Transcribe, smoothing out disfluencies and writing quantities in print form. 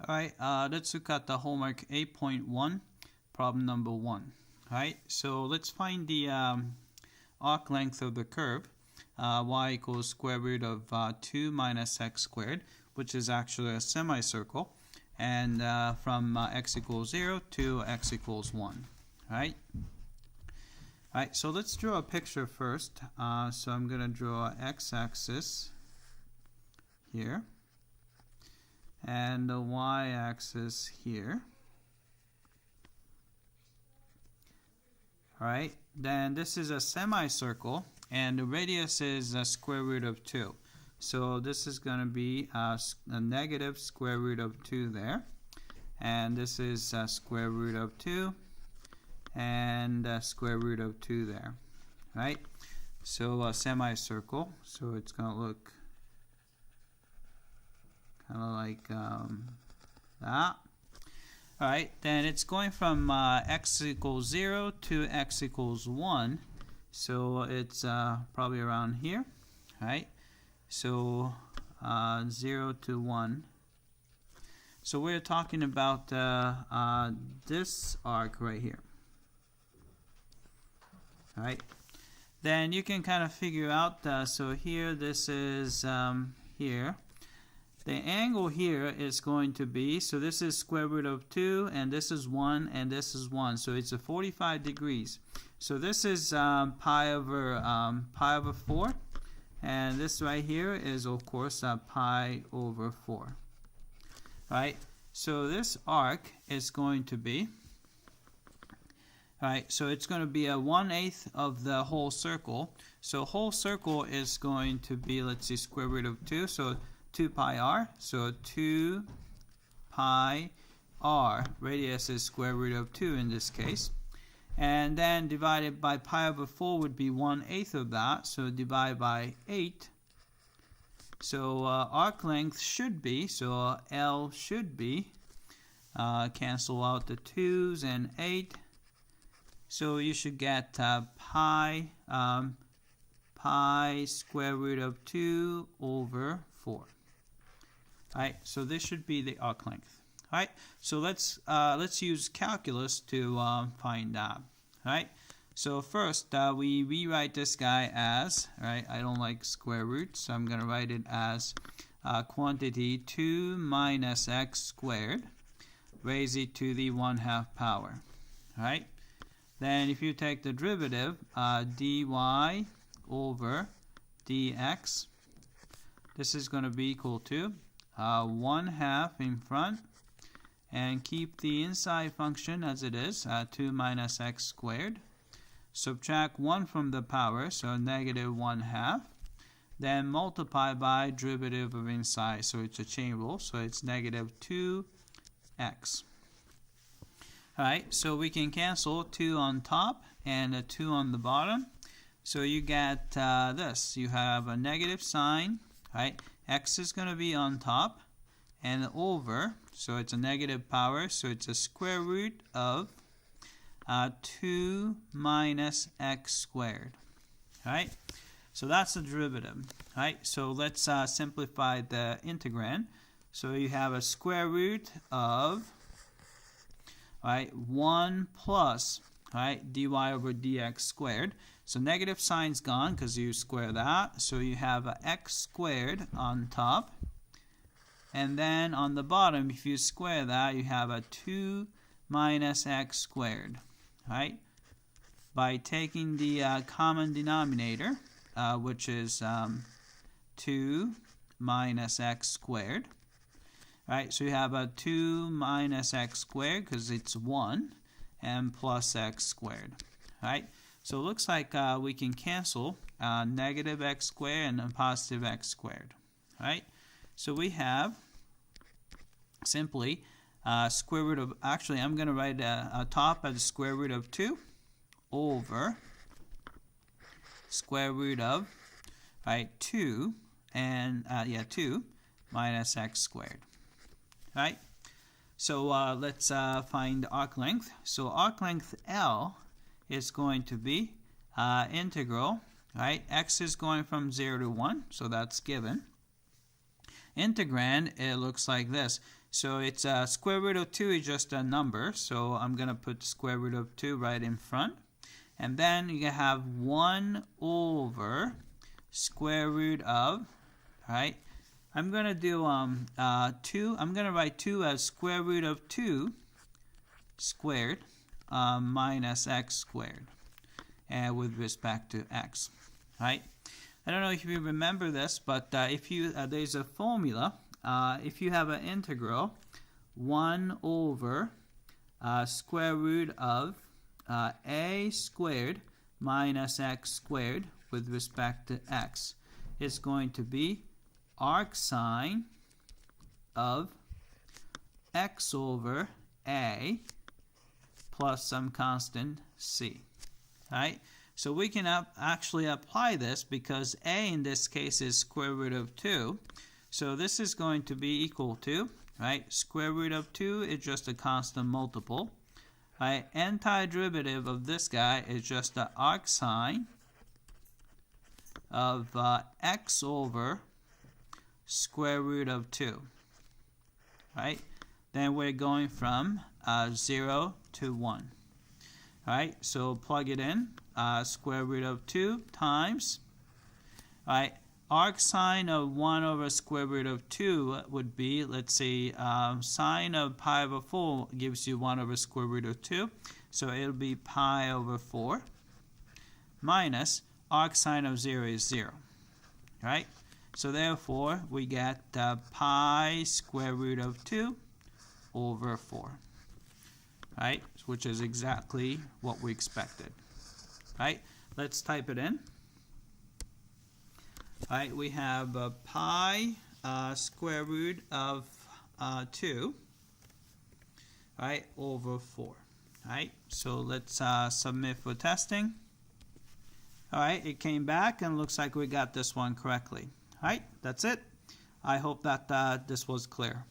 Alright, let's look at the homework 8.1, problem number 1. Alright, so let's find the arc length of the curve, y equals square root of 2 minus x squared, which is actually a semicircle, and from x equals 0 to x equals 1. Alright, so let's draw a picture first. So I'm going to draw x-axis here and the y-axis here. Alright, then this is a semicircle and the radius is a square root of 2. So this is going to be a negative square root of 2 there. And this is a square root of 2 and a square root of 2 there. Right? So a semicircle. So it's going to look kind of like that. Alright, then it's going from x equals 0 to x equals 1. So it's probably around here. Right? So 0 to 1. So we're talking about this arc right here. Alright. Then you can kind of figure out, so here this is here. The angle here is going to be, so this is square root of 2, and this is 1, and this is 1. So it's a 45 degrees. So this is pi over 4. And this right here is, of course, pi over 4. Right? So this arc is going to be, right, so it's going to be a 1/8 of the whole circle. So whole circle is going to be, let's see, square root of 2. So 2 pi r. So 2 pi r. Radius is square root of 2 in this case. And then divided by pi over 4 would be 1/8 of that. So divide by 8. So arc length should be, so L should be, cancel out the 2's and 8. So you should get pi square root of 2 over 4. Alright, so this should be the arc length. Alright, so let's use calculus to find that. Alright, so first we rewrite this guy as, alright, I don't like square roots, so I'm going to write it as quantity 2 minus x squared raised to the 1/2 power. Alright, then if you take the derivative, dy over dx, this is going to be equal to 1/2 in front, and keep the inside function as it is, 2 minus x squared. Subtract 1 from the power, so negative 1/2. Then multiply by derivative of inside, so it's a chain rule, so it's negative 2x. Alright, so we can cancel 2 on top and a 2 on the bottom. So you get this. You have a negative sign, right? X is going to be on top and over, so it's a negative power, so it's a square root of 2 minus x squared. Alright, so that's the derivative. Alright, so let's simplify the integrand. So you have a square root of 1 plus dy over dx squared. So negative sign's gone because you square that. So you have a x squared on top. And then on the bottom, if you square that, you have a 2 minus x squared. Right? By taking the common denominator, which is 2 minus x squared. Right? So you have a 2 minus x squared because it's 1 and plus x squared. Right? So it looks like we can cancel negative x squared and a positive x squared. Right? So we have simply square root of, actually I'm going to write a top as square root of 2 over square root of 2 and 2 minus x squared. Right? So let's find arc length. So arc length L is going to be integral, right? X is going from 0 to 1, so that's given. Integrand, it looks like this. So it's square root of 2 is just a number, so I'm going to put square root of 2 right in front. And then you have 1 over square root of, right? I'm going to do 2. I'm going to write 2 as square root of 2 squared minus x squared, and with respect to x, right? I don't know if you remember this, but if you there's a formula. If you have an integral 1 over square root of a squared minus x squared with respect to x, it's going to be arcsine of x over a plus some constant c. Right? So we can actually apply this because a in this case is square root of 2. So this is going to be equal to, right, square root of 2 is just a constant multiple. Right? Antiderivative of this guy is just the arcsine of x over square root of 2. Right? Then we're going from 0 to 1. Right? So plug it in. Square root of 2 times, right, arcsine of 1 over square root of 2 would be, let's see, sine of pi over 4 gives you 1 over square root of 2. So it'll be pi over 4 minus arcsine of 0 is 0. Right? So therefore, we get pi square root of 2 over 4. Right? Which is exactly what we expected. Right? Let's type it in. Right? We have pi square root of 2, right, over 4. Right? So let's submit for testing. All right, it came back and looks like we got this one correctly. All right, that's it. I hope that this was clear.